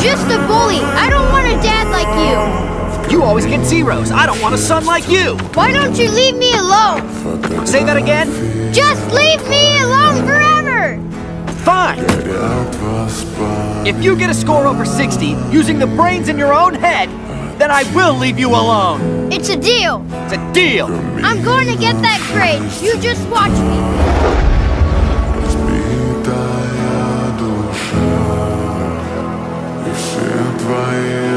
just a bully. I don't want a dad like you. You always get zeros. I don't want a son like you. Why don't you leave me alone? Say that again? Just leave me alone forever! Fine. If you get a score over 60 using the brains in your own head, then I will leave you alone. It's a deal. It's a deal. I'm going to get that grade. You just watch me. Твоей